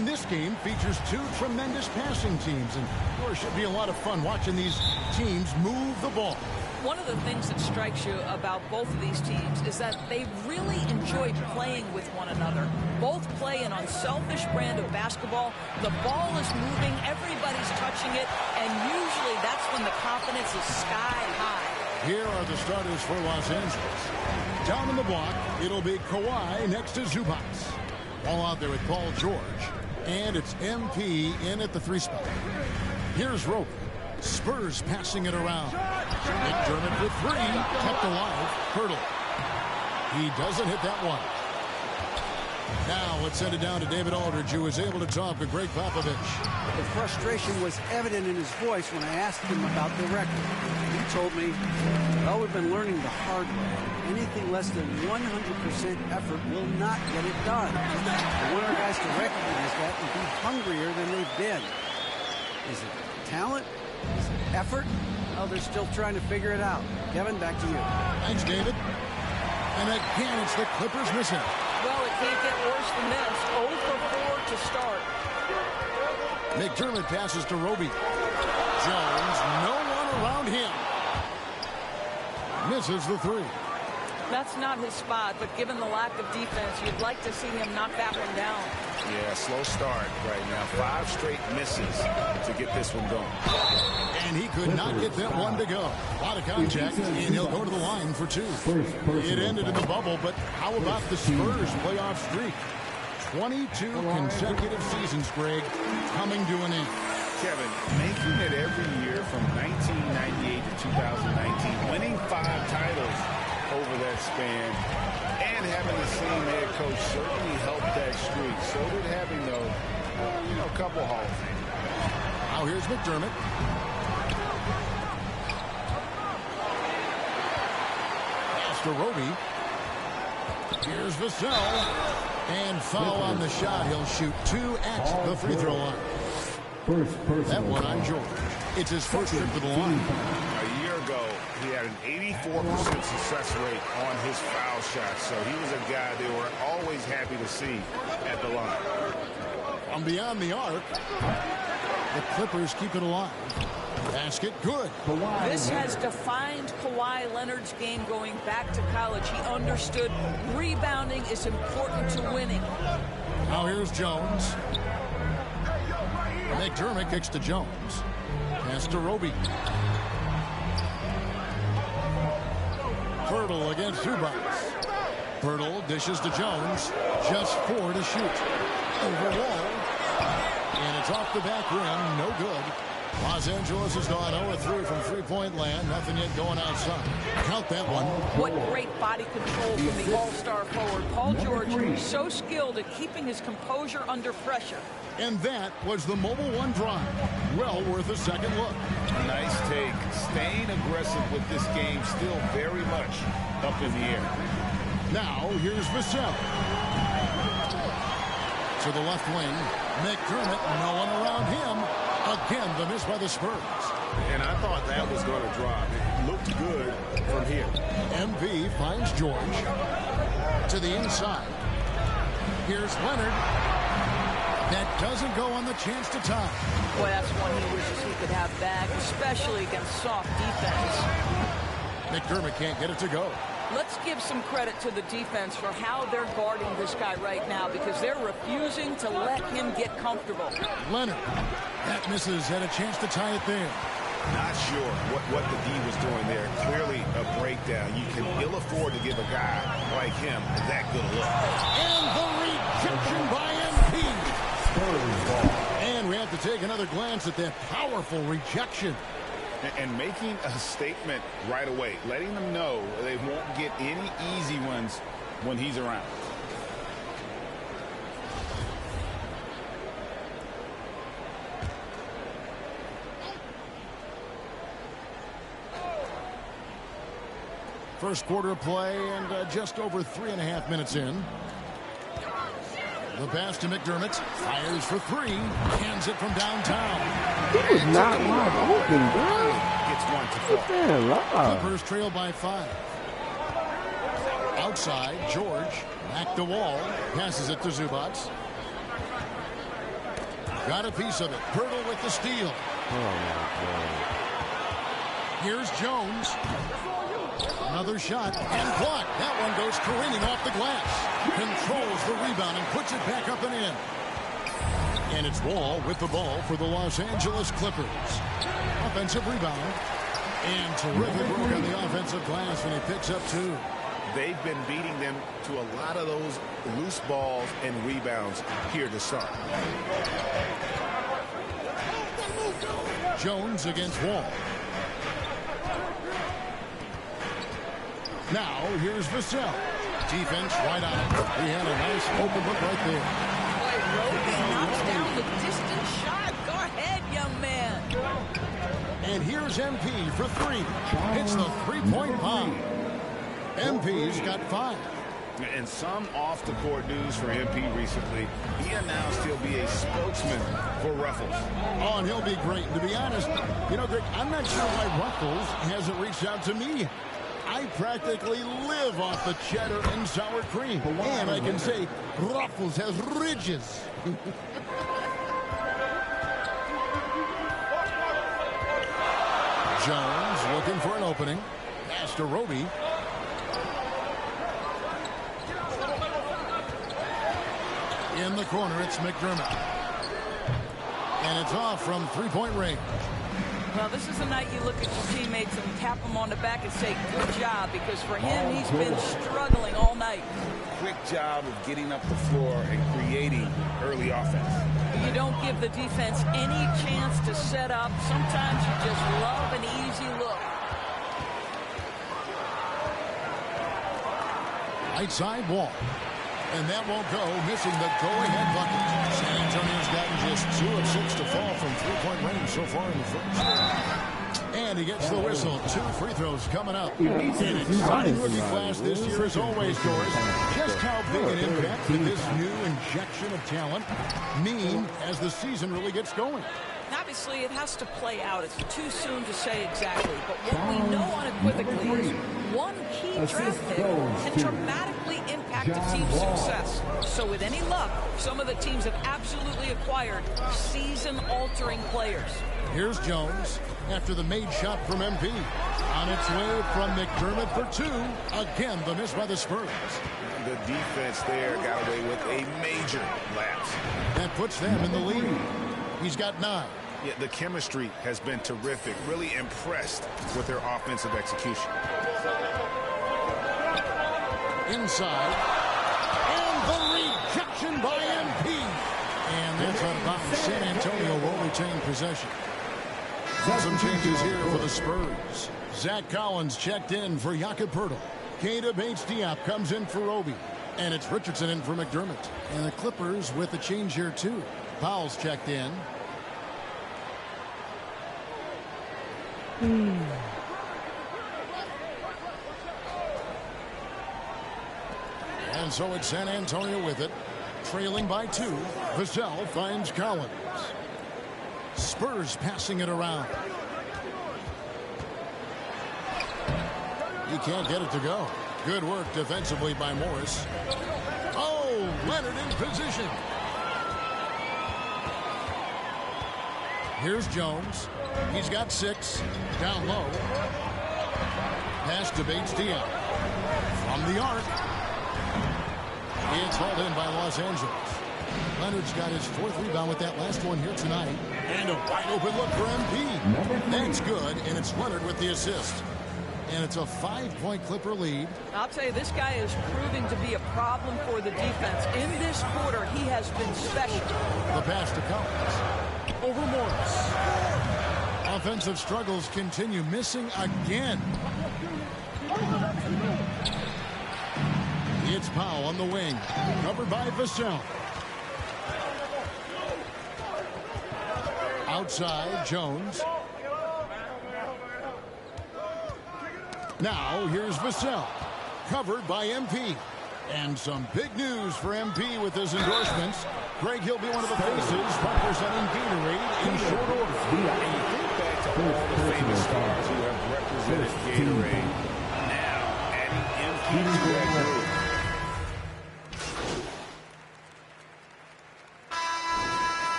And this game features two tremendous passing teams, and there should be a lot of fun watching these teams move the ball. One of the things that strikes you about both of these teams is that they really enjoy playing with one another. Both play an unselfish brand of basketball. The ball is moving, everybody's touching it, and usually that's when the confidence is sky high. Here are the starters for Los Angeles. Down in the block, it'll be Kawhi next to Zubac. All out there with Paul George. And it's MP in at the 3 spot. Here's Roby. Spurs passing it around. McDermott with 3. Kept alive. Hurdle. He doesn't hit that one. Now let's send it down to David Aldridge, who was able to talk with Greg Popovich. The frustration was evident in his voice when I asked him about the record. He told me, well, we've been learning the hard way. Anything less than 100% effort will not get it done. I want our guys to recognize that and be hungrier than they've been. Is it talent? Is it effort? Oh, they're still trying to figure it out. Kevin, back to you. Thanks, David. And again, it's the Clippers missing. Well, it can't get worse than this. 0 for 4 to start. McDermott passes to Roby. Jones, no one around him. Misses the 3. That's not his spot, but given the lack of defense, you'd like to see him knock that one down. Yeah, slow start right now. 5 straight misses to get this one going. And he could not get that one to go. A lot of contact, and he'll go to the line for 2. It ended in the bubble, but how about the Spurs playoff streak? 22 consecutive seasons, Greg, coming to an end. Kevin, making it every year from 1998 to 2019, winning 5 titles over that span, and having the same head coach certainly helped that streak. So did having, though, a couple Hall of Fame. Now here's McDermott. Pass to Roby. Here's Vassell. And foul on the shot. He'll shoot 2 at the free throw line. That one on George. It's his first trip to the line. A year ago, he had an 84% success rate on his foul shot. So he was a guy they were always happy to see at the line. From beyond the arc, the Clippers keep it alive. Basket good. This has defined Kawhi Leonard's game going back to college. He understood rebounding is important to winning. Now here's Jones. McDermott kicks to Jones. Pass to Roby. Pirtle against Zubac. Pirtle dishes to Jones. Just 4 to shoot. Over wall. And it's off the back rim. No good. Los Angeles has gone 0-3 from three-point land. Nothing yet going outside. Count that one. What great body control from the all-star forward. Paul George, so skilled at keeping his composure under pressure. And that was the Mobile One drive. Well worth a second look. Nice take. Staying aggressive with this game, still very much up in the air. Now here's Vassell. To the left wing. McDermott, no one around him. Again, the miss by the Spurs. And I thought that was going to drop. It looked good from here. MV finds George. To the inside. Here's Leonard. That doesn't go on the chance to tie. Boy, that's one he wishes he could have back, especially against soft defense. McDermott can't get it to go. Let's give some credit to the defense for how they're guarding this guy right now, because they're refusing to let him get comfortable. Leonard. That misses. Had a chance to tie it there. Not sure what the D was doing there. Clearly a breakdown. You can ill afford to give a guy like him that good a look. And the rejection by MP. And we have to take another glance at that powerful rejection. And making a statement right away, letting them know they won't get any easy ones when he's around. First quarter of play and just over 3.5 minutes in. The pass to McDermott. Fires for 3. Hands it from downtown. He was not wide open, bro. Gets one to fall. Clippers trail by 5. Outside, George. Back the wall. Passes it to Zubac. Got a piece of it. Pirtle with the steal. Oh, my God. Here's Jones. Another shot and blocked. That one goes careening off the glass. Controls the rebound and puts it back up and in. And it's Wall with the ball for the Los Angeles Clippers. Offensive rebound. And terrific work on the offensive glass, and he picks up 2. They've been beating them to a lot of those loose balls and rebounds here to start. Jones against Wall. Now, here's Vassell. Defense right on it. He had a nice open look right there. Boy, Roby knocks down the distant shot. Go ahead, young man. And here's MP for 3. It's the three-point bomb. MP's got 5. And some off-the-court news for MP recently. He announced he'll be a spokesman for Ruffles. Oh, and he'll be great. And to be honest, you know, Greg, I'm not sure why Ruffles hasn't reached out to me. I practically live off the cheddar and sour cream. And I can say Ruffles has ridges. Jones looking for an opening. Pass to Roby. In the corner, it's McDermott. And it's off from three-point range. Well, this is a night you look at your teammates and tap them on the back and say, good job, because for him, he's been struggling all night. Quick job of getting up the floor and creating early offense. You don't give the defense any chance to set up. Sometimes you just love an easy look. Right side Wall. And that won't go, missing the go-ahead bucket. San Antonio's gotten just 2 of 6 to fall from three-point range so far in the first. And he gets the whistle. 2 free throws coming up. An exciting rookie class this year as always, Doris. Just how big an impact can this new injection of talent mean as the season really gets going? Obviously, it has to play out. It's too soon to say exactly. But what we know unequivocally is one key draft pick can dramatically impact a team's success. So with any luck, some of the teams have absolutely acquired season-altering players. Here's Jones after the made shot from MP. On its way from McDermott for 2. Again, the miss by the Spurs. The defense there got away with a major lapse. That puts them in the lead. He's got 9. Yeah, the chemistry has been terrific. Really impressed with their offensive execution. Inside. And the rejection by MP. And that's out of bounds. San Antonio will retain possession. Some changes here for the Spurs. Zach Collins checked in for Jakob Poeltl. Keita Bates-Diop comes in for Roby. And it's Richardson in for McDermott. And the Clippers with a change here, too. Powell's checked in. And so it's San Antonio with it. Trailing by 2. Vassell finds Collins. Spurs passing it around. He can't get it to go. Good work defensively by Morris. Oh, Leonard in position. Here's Jones. He's got 6. Down low. Pass to Bates-Diop. From the arc. It's hauled in by Los Angeles. Leonard's got his 4th rebound with that last one here tonight. And a wide open look for MP. That's good, and it's Leonard with the assist. And it's a 5-point Clipper lead. I'll tell you, this guy is proving to be a problem for the defense. In this quarter, he has been special. The pass to Collins. Over Morris. Offensive struggles continue. Missing again. It's Powell on the wing. Covered by Vassell. Outside, Jones. Now, here's Vassell. Covered by MP. And some big news for MP with his endorsements. Greg, he'll be one of the faces representing Gatorade in short order. And you think back to all the famous stars who have represented Gatorade. Now, adding MP to that group.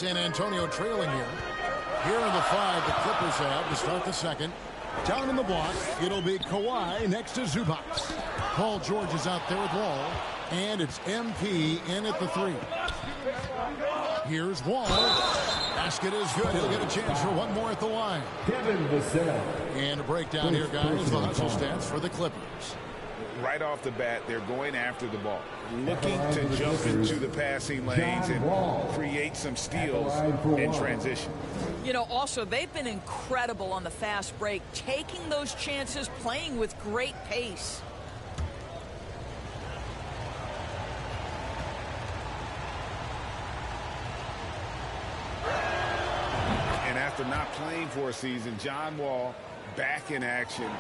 San Antonio trailing here. Here in the 5 the Clippers have to start the second. Down in the block, it'll be Kawhi next to Zubac. Paul George is out there with Wall. And it's MP in at the 3. Here's Wall. Basket is good. He'll get a chance for one more at the line. Kevin Vassell. And a breakdown here, guys. The hustle stats for the Clippers. Right off the bat, they're going after the ball, looking to jump into the passing lanes and create some steals in transition. You know, also, they've been incredible on the fast break, taking those chances, playing with great pace. And after not playing for a season, John Wall back in action,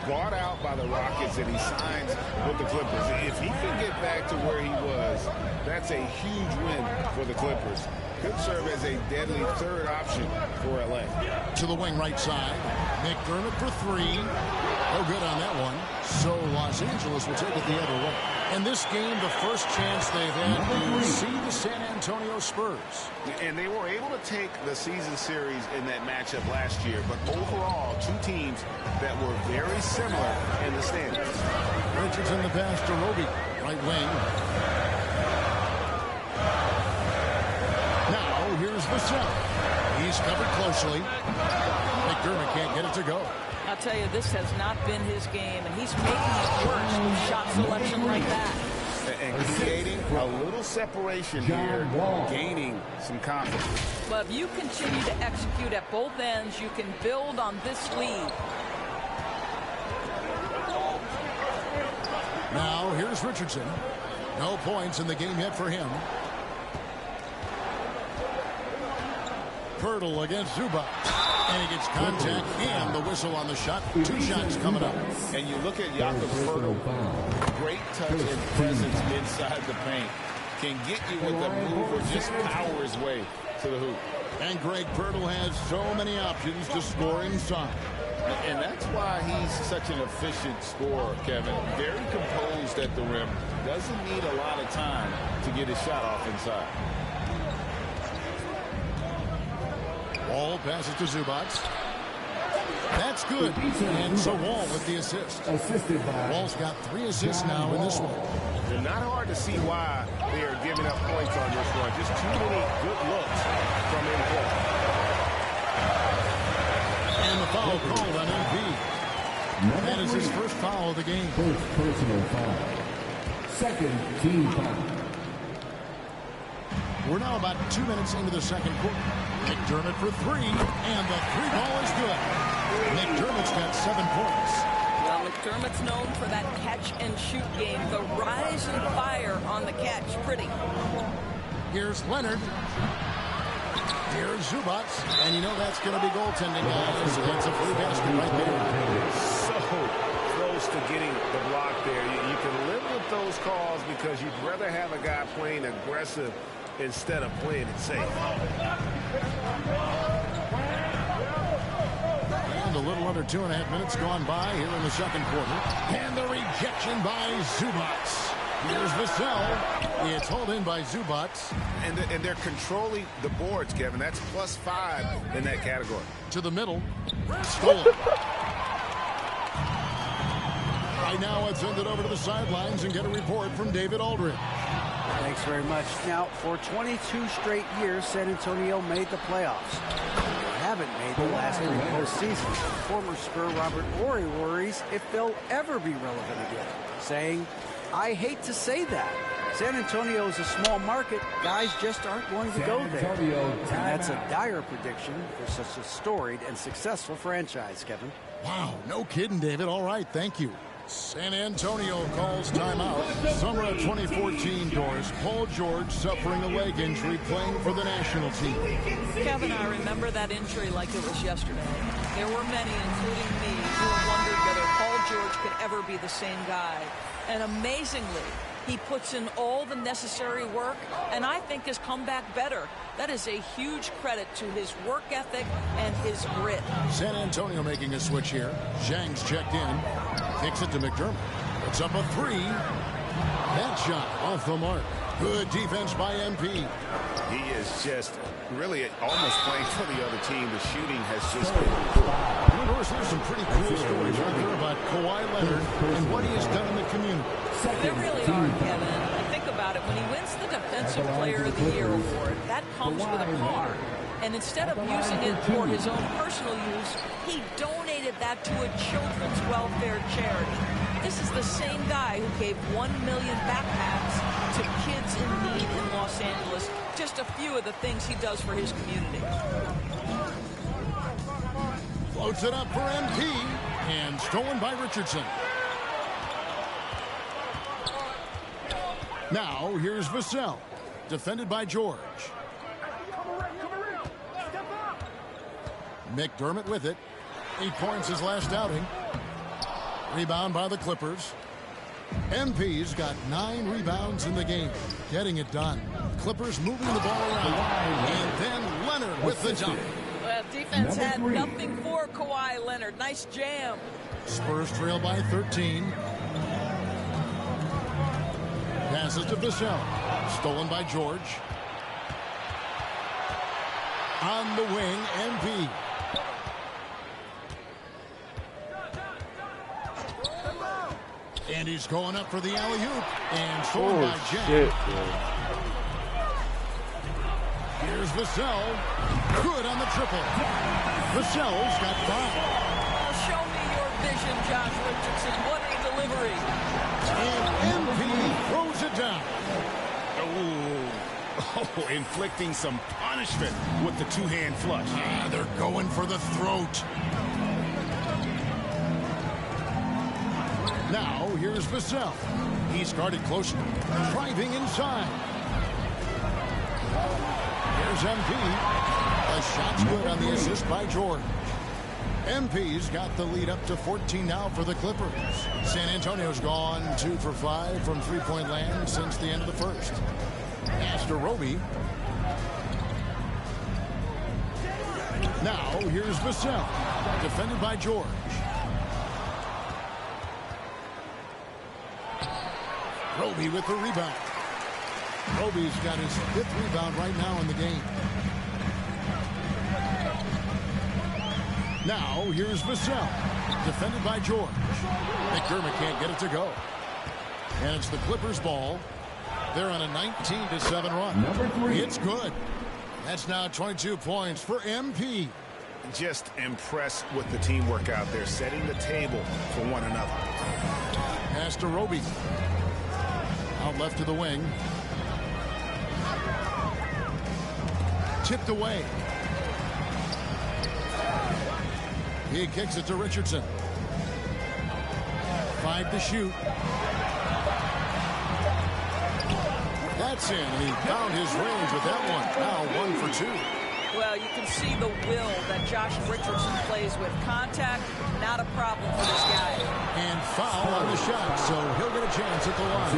bought out by the Rockets, and he signs with the Clippers. If he can get back to where he was, that's a huge win for the Clippers. Could serve as a deadly third option for LA. To the wing right side. McDermott for 3. Oh, good on that one. So Los Angeles will take it the other way. And this game, the first chance they've had to see the San Antonio Spurs. And they were able to take the season series in that matchup last year, but overall, two teams that were very similar in the standings. Richardson the pass to Roby, right wing. Now, here's Vassell. He's covered closely. McDermott can't get it to go. I'll tell you, this has not been his game, and he's making it worse with shot selection like that. And creating a little separation here, gaining some confidence. But if you continue to execute at both ends, you can build on this lead. Now, here's Richardson. No points in the game yet for him. Pirtle against Zubac. And he gets contact and the whistle on the shot. 2 shots coming up. And you look at Jakob Pirtle, great touch and presence inside the paint. Can get you with a move or just power his way to the hoop. And Greg Pirtle has so many options to score inside. And that's why he's such an efficient scorer, Kevin. Very composed at the rim. Doesn't need a lot of time to get his shot off inside. Wall passes to Zubac. That's good. And so Wall with the assist. Wall's got 3 assists now in this one. They're not hard to see why they are giving up points on this one. Just too many good looks from in-court. And the foul called on MP. That is his first foul of the game. First personal foul. Second team foul. We're now about 2 minutes into the second quarter. McDermott for 3, and the 3 ball is good. McDermott's got 7 points. Well, McDermott's known for that catch-and-shoot game. The rise and fire on the catch. Pretty. Here's Leonard. Here's Zubac. And you know that's going to be goaltending, guys. That's a free basket right there. So close to getting the block there. You can live with those calls because you'd rather have a guy playing aggressive instead of playing it safe. And a little under 2.5 minutes gone by here in the second quarter. And the rejection by Zubac. Here's Vassell. It's hauled in by Zubac. And they're controlling the boards, Kevin. That's +5 in that category. To the middle. Stolen. Right now, let's send it over to the sidelines and get a report from David Aldridge. Thanks very much. Now, for 22 straight years, San Antonio made the playoffs. They haven't made the last 3 postseasons. Former Spur Robert Horry worries if they'll ever be relevant again, saying, "I hate to say that. San Antonio is a small market. Guys just aren't going to go there." And that's a dire prediction for such a storied and successful franchise, Kevin. Wow, no kidding, David. All right, thank you. San Antonio calls timeout. Summer of 2014, Doris. Paul George suffering a leg injury playing for the national team. Kevin, I remember that injury like it was yesterday. There were many, including me, who wondered whether Paul George could ever be the same guy. And amazingly, he puts in all the necessary work, and I think has come back better. That is a huge credit to his work ethic and his grit. San Antonio making a switch here. Zhang's checked in. Kicks it to McDermott. It's up a 3. That shot off the mark. Good defense by MP. He is just really almost playing for the other team. The shooting has just been poor. Of course, there's some pretty cool stories right there about Kawhi Leonard and what he has done in the community. There really are, Kevin. And think about it. When he wins the Defensive Player of the Year award, that comes with a card. And instead of using it for his own personal use, he donated that to a children's welfare charity. This is the same guy who gave 1 million backpacks to kids in need in Los Angeles. Just a few of the things he does for his community. Floats it up for MP, and stolen by Richardson. Now, here's Vassell, defended by George. McDermott with it. 8 points his last outing. Rebound by the Clippers. MP's got 9 rebounds in the game. Getting it done. Clippers moving the ball around. And then Leonard with the dunk. Well, defense had nothing for Kawhi Leonard. Nice jam. Spurs trail by 13. Passes to Vassell. Stolen by George. On the wing, MP. And he's going up for the alley-oop. And stolen by Jack. Shit, Here's Vassell. Good on the triple. Vassell's got 5. Oh, show me your vision, Josh Richardson. What a delivery. And MP throws it down. Oh, inflicting some punishment with the two-hand flush. They're going for the throat. Now, here's Vassell. He's guarded closely. Driving inside. Here's MP. The shot's good on the assist by George. MP's got the lead up to 14 now for the Clippers. San Antonio's gone 2 for 5 from three-point land since the end of the first. Pass to Roby. Now, here's Vassell. Defended by George. Roby with the rebound. Roby's got his 5th rebound right now in the game. Now, here's Vassell. Defended by George. McDermott can't get it to go. And it's the Clippers' ball. They're on a 19-7 run. Number 3. It's good. That's now 22 points for MP. Just impressed with the teamwork out there, setting the table for one another. Pass to Roby. Out left to the wing. Tipped away. He kicks it to Richardson. 5 to shoot. That's in. He found his range with that one. Now 1 for 2. Well, you can see the will that Josh Richardson plays with. Contact, not a problem for this guy. And foul on the shot, so he'll get a chance at the line.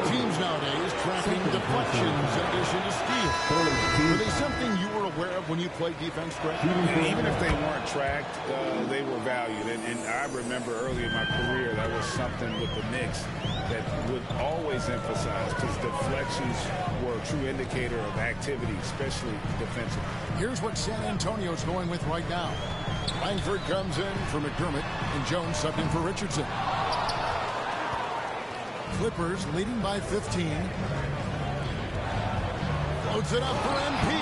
Teams nowadays tracking deflections in addition to steals. Were they something you were aware of when you played defense, Greg? Even if they weren't tracked, they were valued. And I remember early in my career, that was something with the Knicks that would always emphasize, because deflections were a true indicator of activity, especially defensively. Here's what San Antonio's going with right now. Langford comes in for McDermott, and Jones subbed in for Richardson. Clippers leading by 15. Floats it up for MP.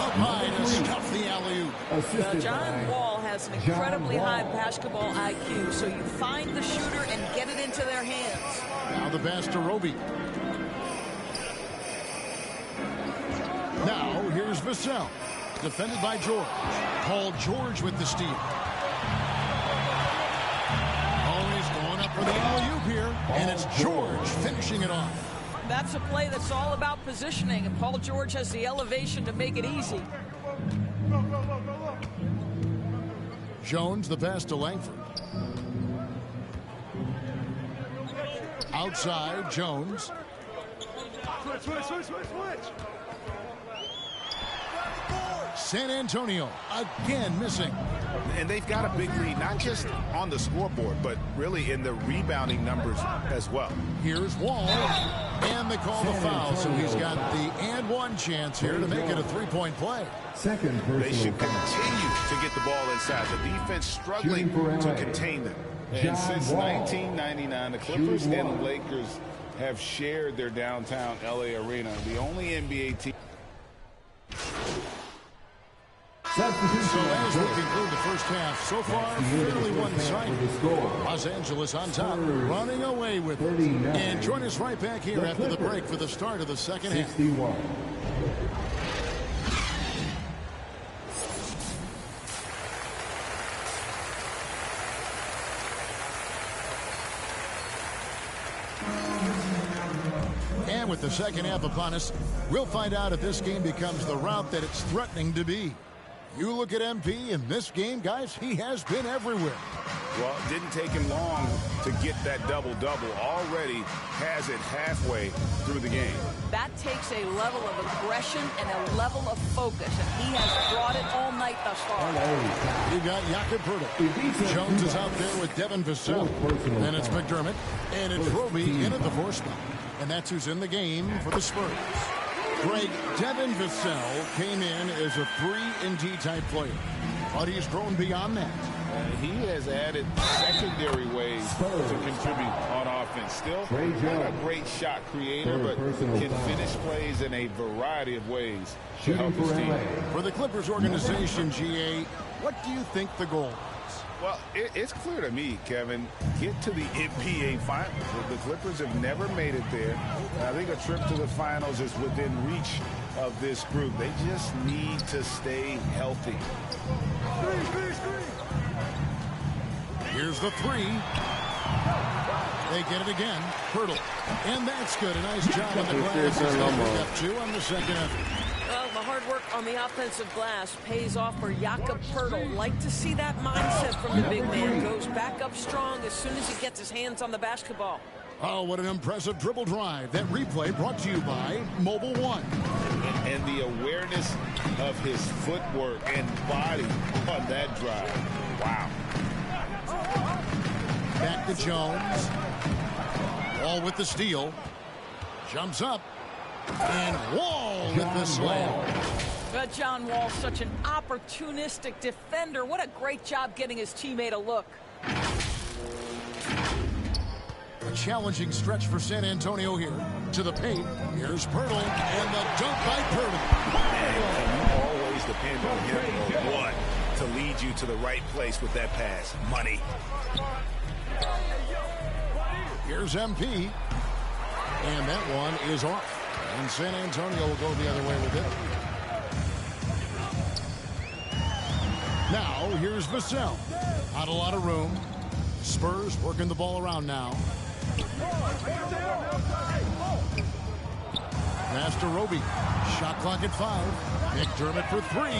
Up high to stuff the alley-oop. John Wall has an incredibly high basketball IQ, so you find the shooter and get it into their hands. Now the pass to Roby. Now here's Vassell. Defended by George. Paul George with the steal. Oh, he's going up for the alley-oop here. And it's George finishing it off. That's a play that's all about positioning, and Paul George has the elevation to make it easy. Jones, the pass to Langford. Outside, Jones. Switch. San Antonio again missing. And they've got a big lead, not just on the scoreboard, but really in the rebounding numbers as well. Here's Wall, and they call the foul, so he's got the and one chance here to make it a three-point play. Second personal They should foul. continue to get the ball inside. The defense struggling to contain them. And John since Wall. 1999, the Clippers and Lakers have shared their downtown LA arena. The only NBA team. Substitution. So as we conclude the first half, so far fairly one-sided. Los Angeles on top, running away with it. And join us right back here after the break for the start of the second half. 61. And with the second half upon us, we'll find out if this game becomes the route that it's threatening to be. You look at MP in this game, guys, he has been everywhere. Well, it didn't take him long to get that double-double. Already has it halfway through the game. That takes a level of aggression and a level of focus, and he has brought it all night thus far. You got Jakob Poeltl. Jones is out there with Devin Vassell. Then it's McDermott, and it's Roby in at the fourth spot. And that's who's in the game for the Spurs. Greg, Devin Vassell came in as a 3-and-D type player, but he's grown beyond that. He has added secondary ways to contribute on offense. Still not a great shot creator, but can finish plays in a variety of ways to help his team. For the Clippers organization, GA, what do you think the goal is? Well, it's clear to me, Kevin, get to the NBA Finals. The Clippers have never made it there. And I think a trip to the Finals is within reach of this group. They just need to stay healthy. Here's the three. They get it again. Poeltl. And that's good. A nice job on the glass. He's got 2 on the second effort. Well, the hard work on the offensive glass pays off for Jakob Poeltl. Like to see that mindset from the big man. Goes back up strong as soon as he gets his hands on the basketball. Oh, what an impressive dribble drive. That replay brought to you by Mobile One. And the awareness of his footwork and body on that drive. Wow. Back to Jones. Wall with the steal. Jumps up. And Wall with the slam. But John Wall, such an opportunistic defender. What a great job getting his teammate a look. A challenging stretch for San Antonio here. To the paint. Here's Poeltl. And the dunk by Poeltl. And you always depend on him or what to lead you to the right place with that pass. Money. Here's MP. And that one is off. And San Antonio will go the other way with it. Now, here's Vassell. Not a lot of room. Spurs working the ball around now. Pass to Roby. Shot clock at 5. McDermott for 3.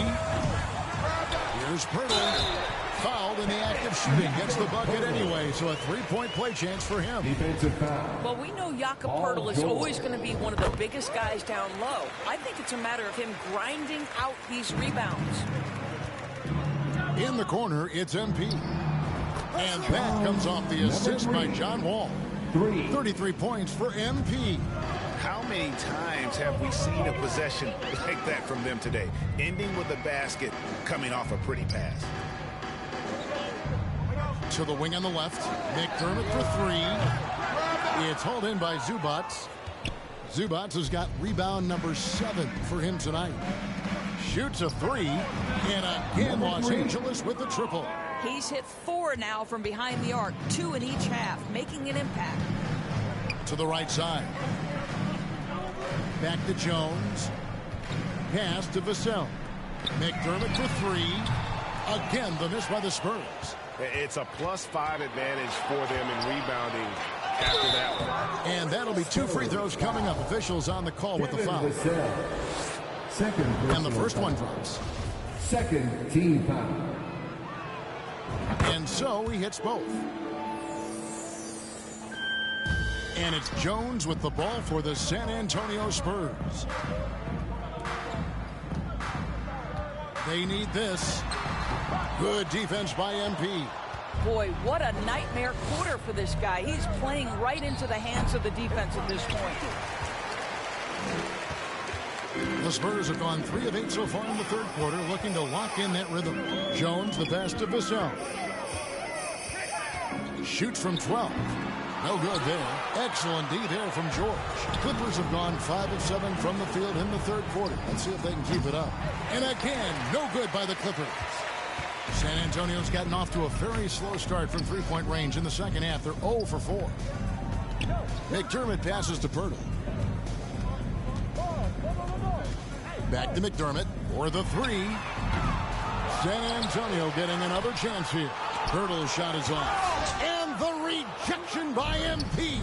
Here's Poeltl. Fouled in the act of shooting. Gets the bucket anyway, so a 3-point play chance for him. Defensive foul. Well, we know Jakob Poeltl is always going to be one of the biggest guys down low. I think it's a matter of him grinding out these rebounds. In the corner, it's MP. And that comes off the assist by John Wall. 33 points for MP. How many times have we seen a possession like that from them today? Ending with a basket, coming off a pretty pass. To the wing on the left. McDermott for 3. It's hauled in by Zubac. Zubac has got rebound number 7 for him tonight. Shoots a 3. And again, Los Angeles with the triple. He's hit 4 now from behind the arc. 2 in each half, making an impact. To the right side. Back to Jones. Pass to Vassell. McDermott for 3. Again, the miss by the Spurs. It's a +5 advantage for them in rebounding after that one. And that'll be 2 free throws coming up. Officials on the call with the foul. Second And the first one drops. Second team foul. And so he hits both. And it's Jones with the ball for the San Antonio Spurs. They need this. Good defense by MP. Boy, what a nightmare quarter for this guy. He's playing right into the hands of the defense at this point. The Spurs have gone 3 of 8 so far in the third quarter, looking to lock in that rhythm. Jones, the pass to Vassell. Shoots from 12. No good there. Excellent D there from George. Clippers have gone 5 of 7 from the field in the third quarter. Let's see if they can keep it up. And again, no good by the Clippers. San Antonio's gotten off to a very slow start from three-point range in the second half. They're 0 for 4. McDermott passes to Poeltl. Back to McDermott for the 3. San Antonio getting another chance here. Poeltl's shot is off. And the rejection by MP.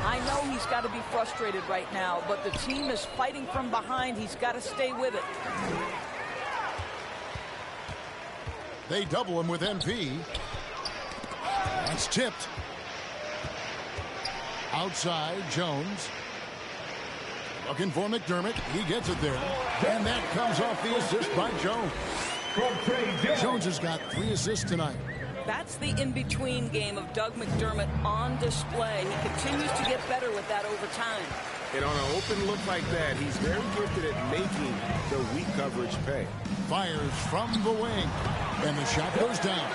I know he's got to be frustrated right now, but the team is fighting from behind. He's got to stay with it. They double him with MP. That's tipped. Outside, Jones. Looking for McDermott. He gets it there. And that comes off the assist by Jones. Jones has got 3 assists tonight. That's the in-between game of Doug McDermott on display. He continues to get better with that over time. And on an open look like that, he's very gifted at making the weak coverage pay. Fires from the wing. And the shot goes down.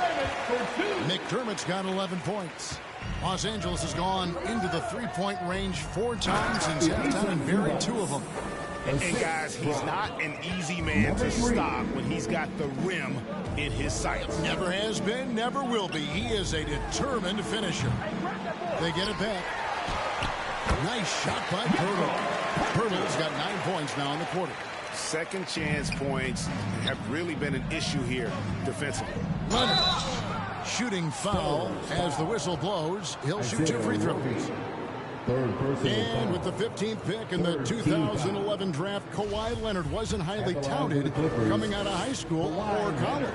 McDermott's got 11 points. Los Angeles has gone into the three-point range 4 times since halftime and buried 2 of them. And guys, he's not an easy man to stop when he's got the rim in his sights. Never has been, never will be. He is a determined finisher. They get it back. Nice shot by Poeltl. Poeltl's got 9 points now in the quarter. Second chance points have really been an issue here defensively. Leonard. Shooting foul as the whistle blows. He'll shoot 2 free throws. And with the 15th pick in the 2011 draft, Kawhi Leonard wasn't highly touted coming out of high school or college.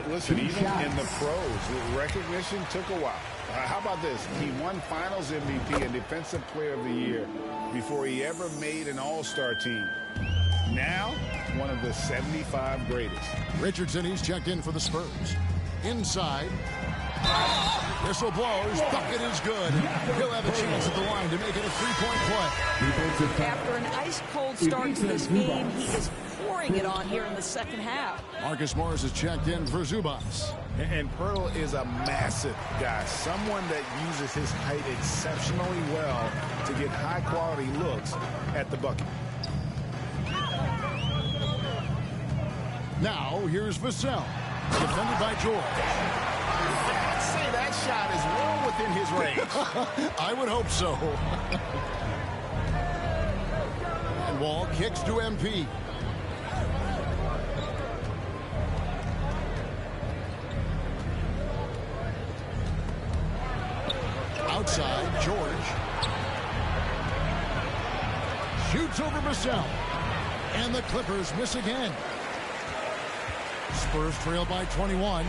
Listen, even in the pros, the recognition took a while. How about this? He won Finals MVP and Defensive Player of the Year before he ever made an All-Star team. Now, one of the 75 greatest. Richardson, he's checked in for the Spurs. Inside. Whistle blows. Bucket is good. He'll have a chance at the line to make it a 3-point play. After an ice-cold start to this game, he is pouring it on here in the second half. Marcus Morris is checked in for Zubas. And Poeltl is a massive guy, someone that uses his height exceptionally well to get high-quality looks at the bucket. Now, here's Vassell. Defended by George. I'd say that shot is well within his range. I would hope so. And Wall kicks to MP. Outside, George. Shoots over Vassell. And the Clippers miss again. Spurs trail by 21.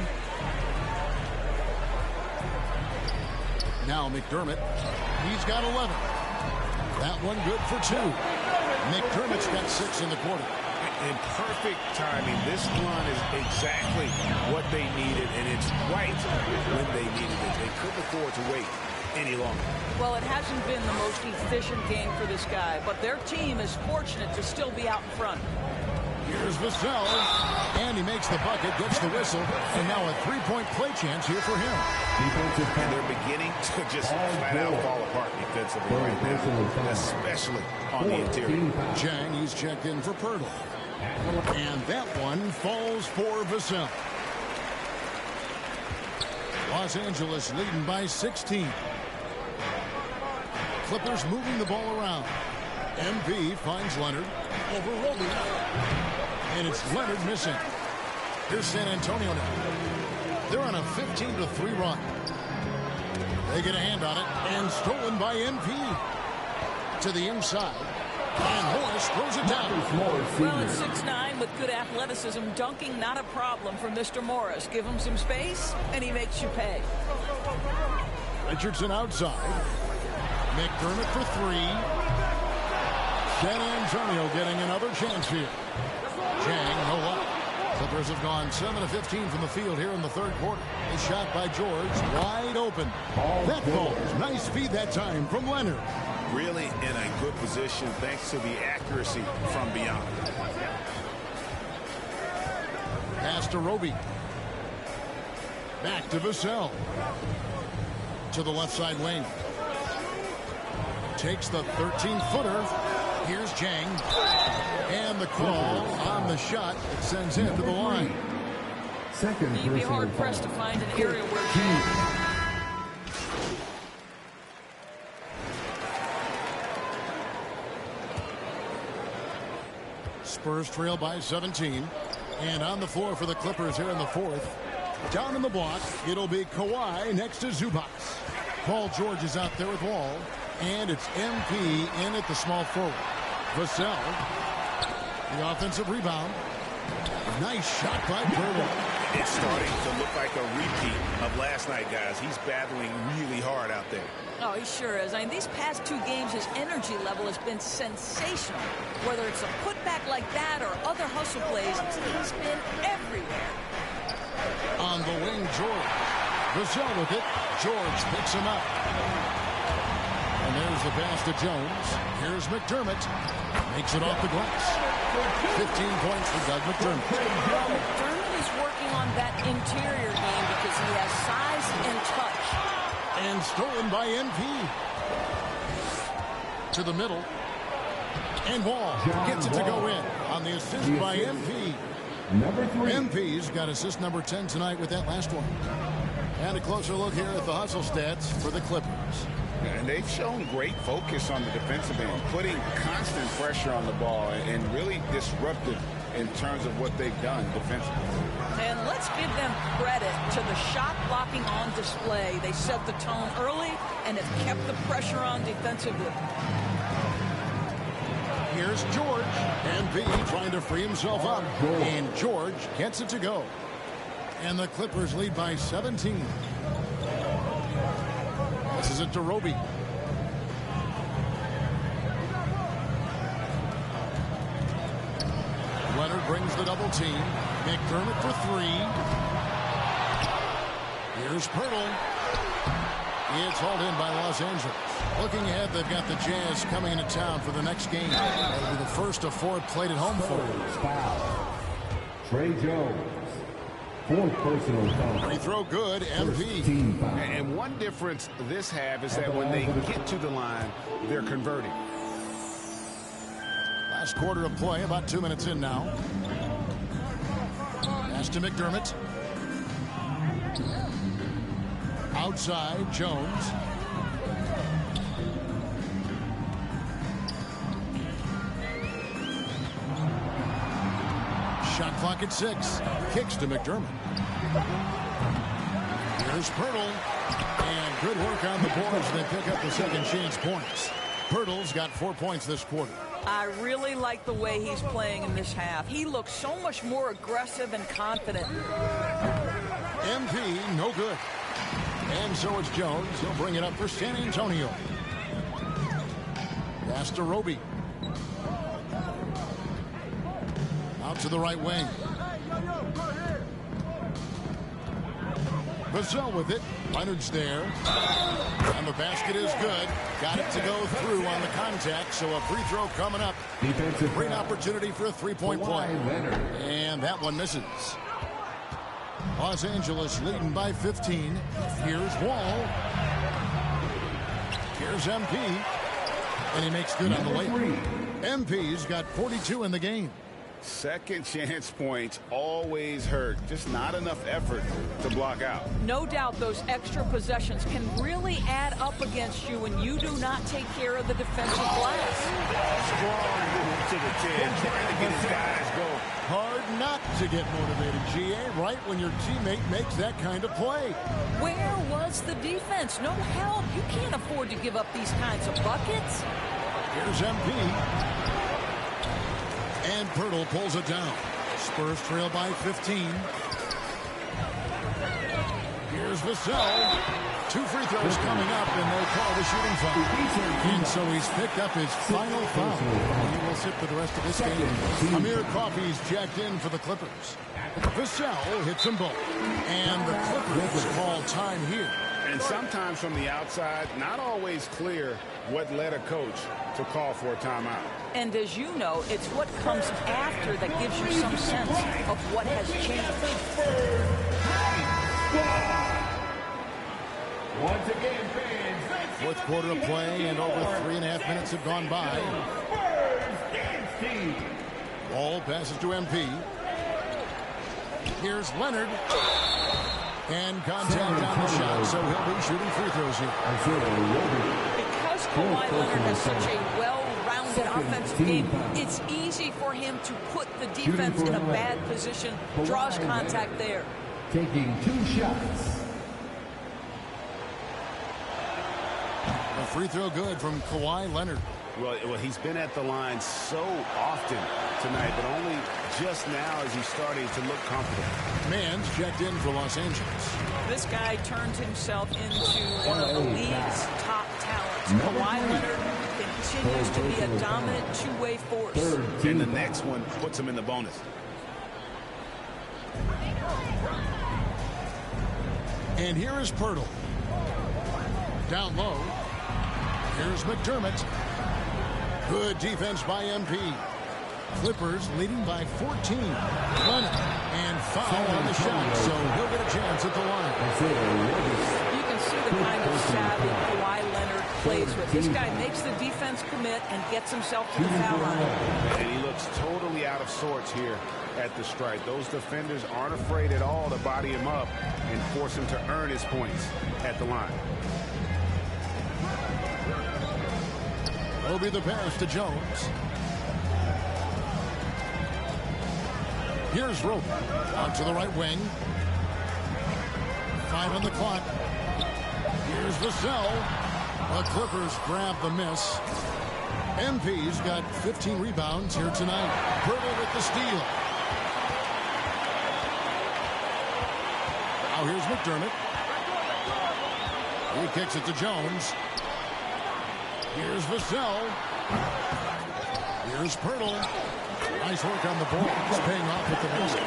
Now McDermott. He's got 11. That one good for 2. McDermott's got 6 in the quarter. In perfect timing. This run is exactly what they needed, and it's right when they needed it. They couldn't afford to wait any longer. Well, it hasn't been the most efficient game for this guy, but their team is fortunate to still be out in front. Here's Vassell, and he makes the bucket, gets the whistle, and now a 3-point play chance here for him. And they're beginning to just flat out fall apart defensively right now, especially on the interior. Jang, he's checked in for Poeltl. And that one falls for Vassell. Los Angeles leading by 16. Clippers moving the ball around. MP finds Leonard over Roby. And it's Leonard missing. Here's San Antonio now. They're on a 15-3 run. They get a hand on it, and stolen by MP. To the inside. And Morris throws it down. Well, at 6'9", with good athleticism, dunking not a problem for Mr. Morris. Give him some space, and he makes you pay. Richardson outside. McDermott for 3. San Antonio getting another chance here. Jang, no luck. Clippers have gone 7 of 15 from the field here in the third quarter. A shot by George, wide open. That falls. Nice feed that time from Leonard. Really in a good position thanks to the accuracy from beyond. Pass to Roby. Back to Vassell. To the left side wing. Takes the 13-footer. Here's Jang. And the call on the shot that sends him to the line. Second You'd be hard-pressed to find an area where... Spurs trail by 17. And on the floor for the Clippers here in the fourth. Down in the block, it'll be Kawhi next to Zubac. Paul George is out there with Wall. And it's MP in at the small forward. Vassell. The offensive rebound. Nice shot by Burwell. It's starting to look like a repeat of last night, guys. He's battling really hard out there. Oh, he sure is. I mean, these past 2 games, his energy level has been sensational. Whether it's a putback like that or other hustle plays, he's been everywhere. On the wing, George. Vassell with it. George picks him up. And there's the pass to Jones. Here's McDermott. Makes it off the glass. 15 points for Doug McDermott. Well, McDermott is working on that interior game because he has size and touch. And stolen by MP. To the middle. And Wall gets it to go in on the assist by MP. Number 3. MP's got assist number 10 tonight with that last one. And a closer look here at the hustle stats for the Clippers. And they've shown great focus on the defensive end, putting constant pressure on the ball and really disruptive in terms of what they've done defensively. And let's give them credit to the shot blocking on display. They set the tone early and have kept the pressure on defensively. Here's George. And B trying to free himself up. And George gets it to go. And the Clippers lead by 17. This is it to Roby. Leonard brings the double team. McDermott for 3. Here's Pirtle. It's hauled in by Los Angeles. Looking ahead, they've got the Jazz coming into town for the next game. It'll be the first of 4 played at home for them. Trey Jones. 4th personal foul. Free throw good, MP. And one difference this half is that when they get to the line, they're converting. Last quarter of play, about 2 minutes in now. Pass to McDermott. Outside, Jones. Shot clock at 6. Kicks to McDermott. Here's Pirtle. And good work on the boards. They pick up the second chance points. Pirtle's got 4 points this quarter. I really like the way he's playing in this half. He looks so much more aggressive and confident. MP, no good. And so it's Jones. He'll bring it up for San Antonio. Pass to Roby. Out to the right wing. Vassell with it. Leonard's there. And the basket is good. Got it to go through on the contact, so a free throw coming up. Defensive Great opportunity for a three-point play. And that one misses. Los Angeles leading by 15. Here's Wall. Here's MP. And he makes good on the layup. MP's got 42 in the game. Second chance points always hurt. Just not enough effort to block out. No doubt those extra possessions can really add up against you when you do not take care of the defensive glass. Strong move to the 10, trying to get his guys going. Hard not to get motivated, GA, right when your teammate makes that kind of play. Where was the defense? No help. You can't afford to give up these kinds of buckets. Here's MP. And Pirtle pulls it down. Spurs trail by 15. Here's Vassell. 2 free throws is coming up, and they call the shooting foul. And so he's picked up his final foul. He will sit for the rest of this game. Amir Coffey's jacked in for the Clippers. Vassell hits them both. And the Clippers call time here. And sometimes from the outside, not always clear what led a coach to call for a timeout. And as you know, it's what comes after that gives you some sense of what has changed. Once again, fans, Fourth quarter of play, and over 3.5 minutes have gone by. Ball passes to MP. Here's Leonard. And contact on the shot, so he'll be shooting free throws here. Because Kawhi Leonard has such a well-rounded offensive game, it's easy for him to put the defense in a bad position, draws contact there. taking 2 shots. A free throw good from Kawhi Leonard. Well, he's been at the line so often tonight, but only just now is he starting to look comfortable. Mann's checked in for Los Angeles. This guy turned himself into one of the league's top talents. Kawhi Leonard continues to be a dominant two-way force. And the next one puts him in the bonus. And here is Pirtle. Down low. Here's McDermott. Good defense by MP. Clippers leading by 14. Leonard. And foul on the shot, so he'll get a chance at the line. You can see the kind of savvy Kawhi Leonard plays with. This guy makes the defense commit and gets himself to the foul line. And he looks totally out of sorts here at the stripe. Those defenders aren't afraid at all to body him up and force him to earn his points at the line. Will be the pass to Jones. Here's Rope. Out to the right wing. 5 on the clock. Here's Vassell. The Clippers grab the miss. MP's got 15 rebounds here tonight. Pirtle with the steal. Now here's McDermott. He kicks it to Jones. Here's Vassell. Here's Pirtle. Nice work on the ball. It's paying off with the basket.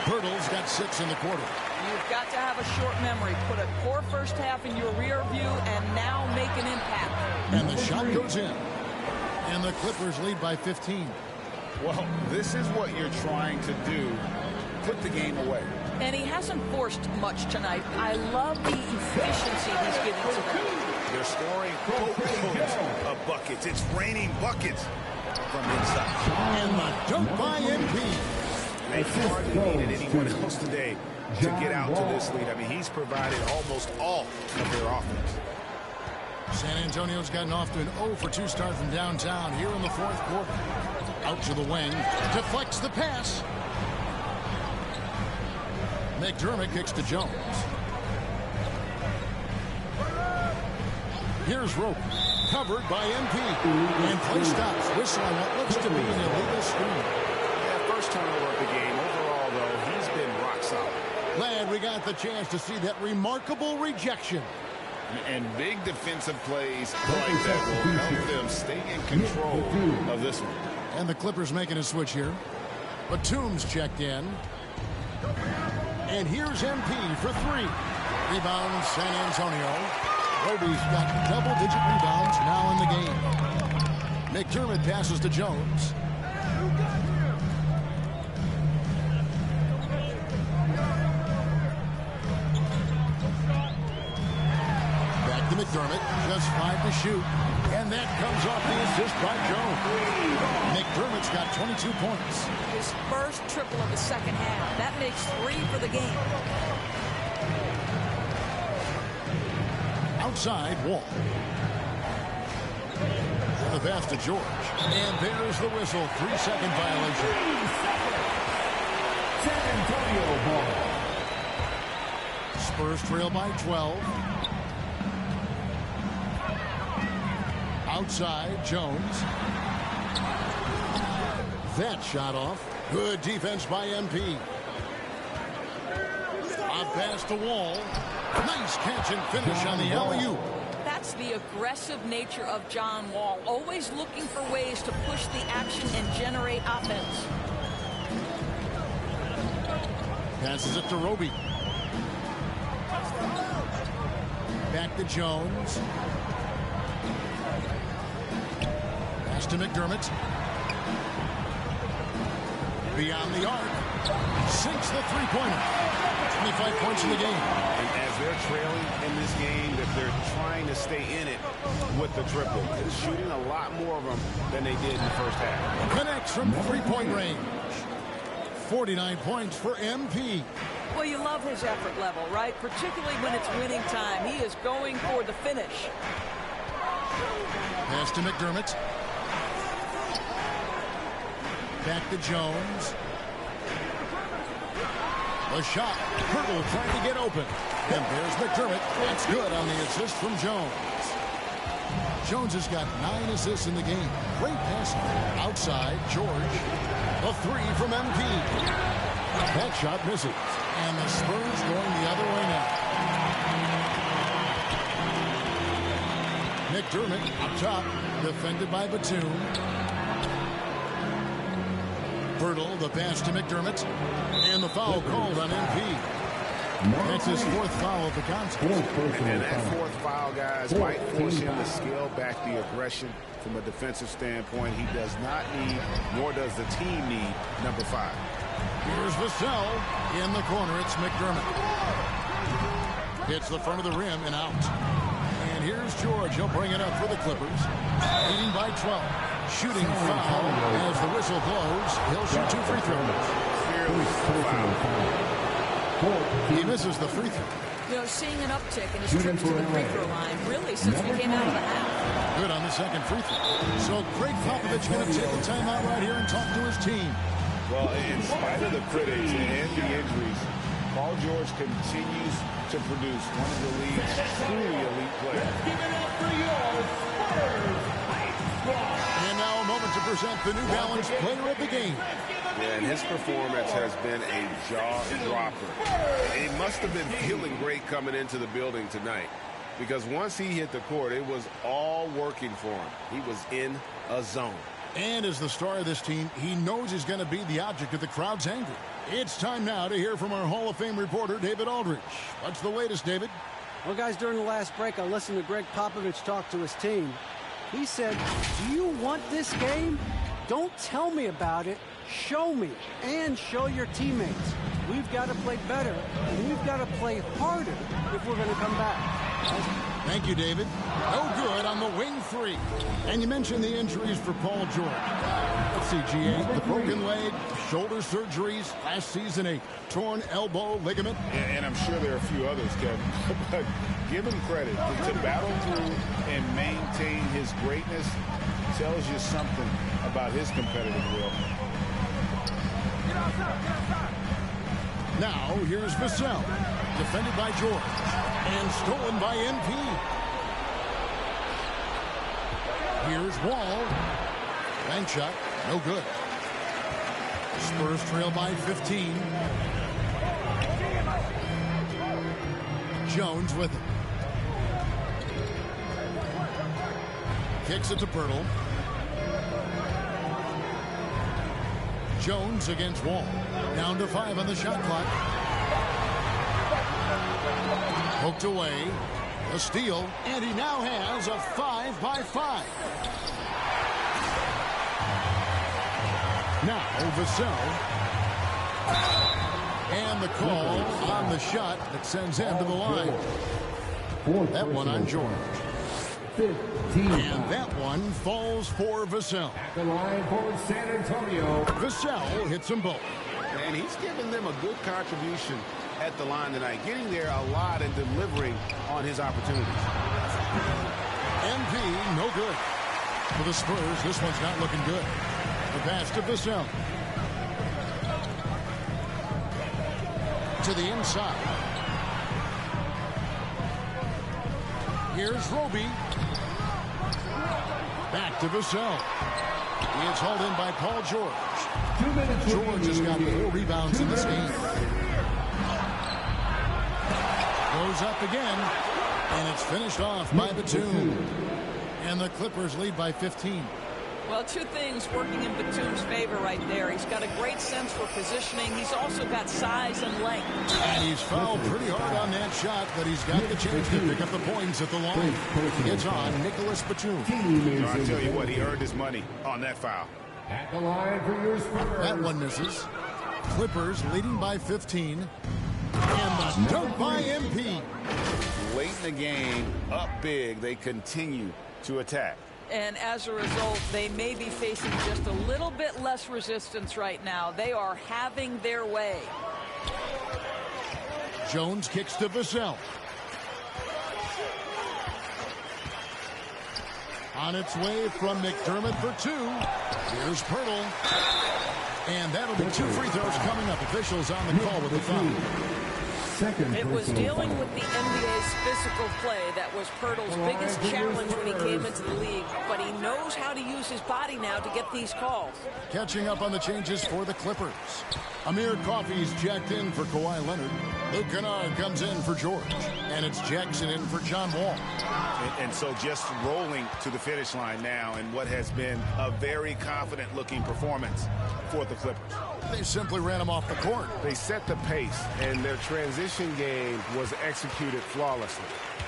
Pirtle's got 6 in the quarter. You've got to have a short memory. Put a poor first half in your rear view and now make an impact. And the shot goes in. And the Clippers lead by 15. Well, this is what you're trying to do. Put the game away. And he hasn't forced much tonight. I love the efficiency he's giving to them. They're scoring boatloads of buckets. It's raining buckets from inside. And the dunk by MP. They hardly needed anyone else today to get out to this lead. I mean, he's provided almost all of their offense. San Antonio's gotten off to an 0 for 2 start from downtown here in the fourth quarter. Out to the wing. Deflects the pass. McDermott kicks to Jones. Here's Rope. Covered by MP. And play stops. Whistle on what looks to be an illegal screen. Yeah, first turnover of the game. Overall, though, he's been rock solid. Glad we got the chance to see that remarkable rejection. And big defensive plays like that will help them stay in control of this one. And the Clippers making a switch here. Batum's checked in. And here's MP for 3. Rebound San Antonio. Roby's got double-digit rebounds now in the game. McDermott passes to Jones. Back to McDermott. Just 5 to shoot. And that comes off the assist by Jones. McDermott's got 22 points. His first triple of the second half. That makes 3 for the game. Outside Wall. The pass to George. And there's the whistle. 3-second violation. San Antonio ball. Spurs trail by 12. Outside Jones. That shot off. Good defense by MP. A pass to Wall. Nice catch and finish on the alley-oop. That's the aggressive nature of John Wall, always looking for ways to push the action and generate offense. Passes it to Roby. Back to Jones. Pass to McDermott. Beyond the arc. Sinks the three-pointer. 25 points in the game. And as they're trailing in this game, that they're trying to stay in it with the triple. They're shooting a lot more of them than they did in the first half. Connects from three-point range. 49 points for MP. Well, you love his effort level, right? Particularly when it's winning time. He is going for the finish. Pass to McDermott. Back to Jones. A shot. Hurdle trying to get open. And there's McDermott. That's good on the assist from Jones. Jones has got 9 assists in the game. Great passing. Outside, George. A three from MP. That shot misses. And the Spurs going the other way now. McDermott up top. Defended by Batum. Hurdle, the pass to McDermott. And the foul called on MP. That's his 4th foul of the contest. And that 4th foul, guys, might force him to scale back the aggression from a defensive standpoint. He does not need, nor does the team need, number 5. Here's Vassell. In the corner, it's McDermott. Hits the front of the rim and out. And here's George. He'll bring it up for the Clippers. Leading by 12. Shooting foul as the whistle blows. He'll shoot 2 free throws. He misses the free throw. You know, seeing an uptick in his trips to the free throw line, really, since we came out of the half. Good on the second free throw. So Greg Popovich going to take a timeout right here and talk to his team. Well, in spite of the critics and the injuries, Paul George continues to produce one of the league's truly elite players. And now a moment to present the New Balance Player of the Game. Yeah, and his performance has been a jaw-dropper. He must have been feeling great coming into the building tonight, because once he hit the court, it was all working for him. He was in a zone. And as the star of this team, he knows he's going to be the object of the crowd's anger. It's time now to hear from our Hall of Fame reporter, David Aldridge. What's the latest, David? Well, guys, during the last break, I listened to Greg Popovich talk to his team. He said, do you want this game? Don't tell me about it. Show me and show your teammates. We've got to play better, and we've got to play harder if we're going to come back. Thank you, David. No good on the wing 3. And you mentioned the injuries for Paul George. Let's see, GA, the broken leg, shoulder surgeries, last season a torn elbow ligament. And I'm sure there are a few others, Kevin. But give him credit. To battle through and maintain his greatness tells you something about his competitive will. Now, here's Vassell. Defended by George. And stolen by MP. Here's Wall. Bank shot. No good. Spurs trail by 15. Jones with it. Kicks it to Pirtle. Jones against Wall. Down to 5 on the shot clock. Poked away. A steal. And he now has a 5-by-5. Now Vassell. And the call on the shot that sends him to the line. That one on George. 15. And that one falls for Vassell. At the line for San Antonio. Vassell hits them both. And he's given them a good contribution at the line tonight, getting there a lot and delivering on his opportunities. MP, no good. For the Spurs, this one's not looking good. The pass to Vassell. To the inside. Here's Roby. Back to Vassell. He is hauled in by Paul George. 2 minutes. George has got 4 rebounds in this game. Goes up again, and it's finished off by Batum. And the Clippers lead by 15. Well, two things working in Batum's favor right there. He's got a great sense for positioning. He's also got size and length. And he's fouled pretty hard on that shot, but he's got the chance to pick up the points at the line. It's on Nicholas Batum. I tell you what, he earned his money on that foul. At the line for your Spurs. That one misses. Clippers leading by 15. And the dunk by MP. Late in the game, up big, they continue to attack. And as a result, they may be facing just a little bit less resistance right now. They are having their way. Jones kicks to Vassell. On its way from McDermott for two. Here's Pirtle. And that'll be two free throws coming up. Officials on the call with the foul. It was dealing with the NBA's physical play that was Pirtle's biggest challenge when he came into the league, but he knows how to use his body now to get these calls. Catching up on the changes for the Clippers. Amir Coffey's jacked in for Kawhi Leonard. Luke Kennard comes in for George. And it's Jackson in for John Wall. And so just rolling to the finish line now in what has been a very confident-looking performance for the Clippers. They simply ran him off the court. They set the pace, and their transition game was executed flawlessly.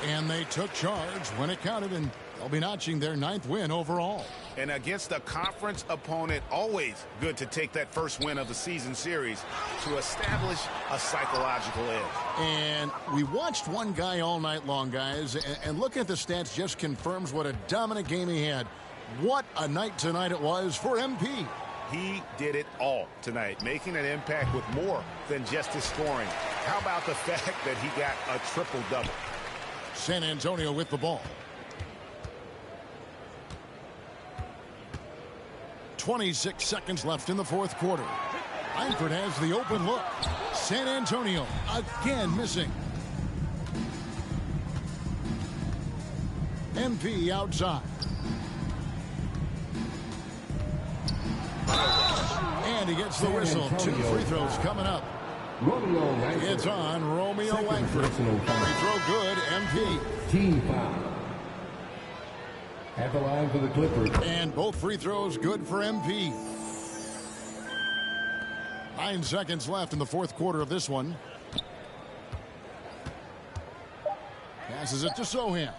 And they took charge when it counted, and they'll be notching their 9th win overall. And against a conference opponent, always good to take that first win of the season series to establish a psychological edge. And we watched one guy all night long, guys, and looking at the stats just confirms what a dominant game he had. What a night tonight it was for MP. He did it all tonight, making an impact with more than just his scoring. How about the fact that he got a triple-double? San Antonio with the ball. 26 seconds left in the fourth quarter. Langford has the open look. San Antonio again missing. MP outside. And he gets the whistle. Two free throws coming up. It's on Romeo Langford. Free throw good, MP. Team foul. At the line for the Clippers. And both free throws good for MP. 9 seconds left in the fourth quarter of this one. Passes it to Sohan.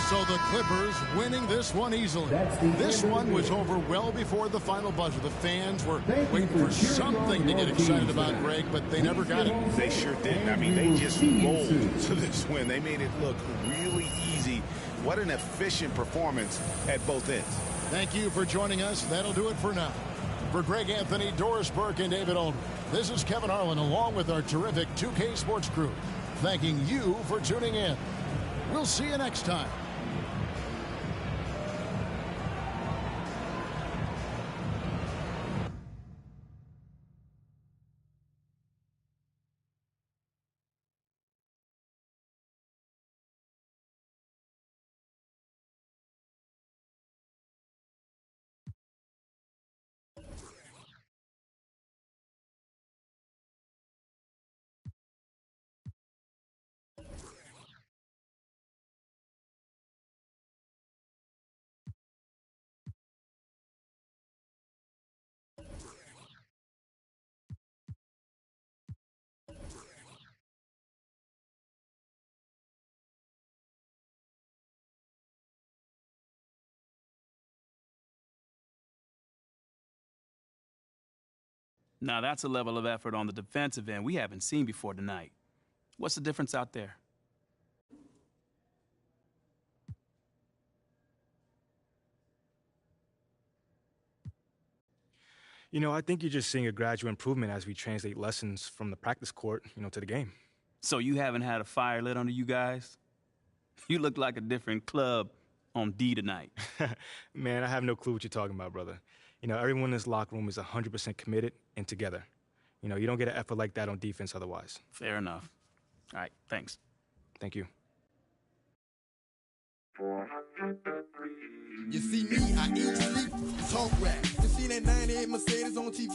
So the Clippers winning this one easily. This one was over well before the final buzzer. The fans were waiting for something to get excited about, Greg, but they never got it. They sure didn't. I mean, they just rolled to this win. They made it look really easy. What an efficient performance at both ends. Thank you for joining us. That'll do it for now. For Greg Anthony, Doris Burke, and David Aldridge, this is Kevin Harlan along with our terrific 2K Sports crew, thanking you for tuning in. We'll see you next time. Now that's a level of effort on the defensive end we haven't seen before tonight. What's the difference out there? You know, I think you're just seeing a gradual improvement as we translate lessons from the practice court, to the game. So you haven't had a fire lit under you guys? You look like a different club on D tonight. Man, I have no clue what you're talking about, brother. Everyone in this locker room is 100% committed and together. You don't get an effort like that on defense otherwise. Fair enough. All right, thanks. Thank you. You see me, I eat, sleep, talk rap. You see that 98 Mercedes on TV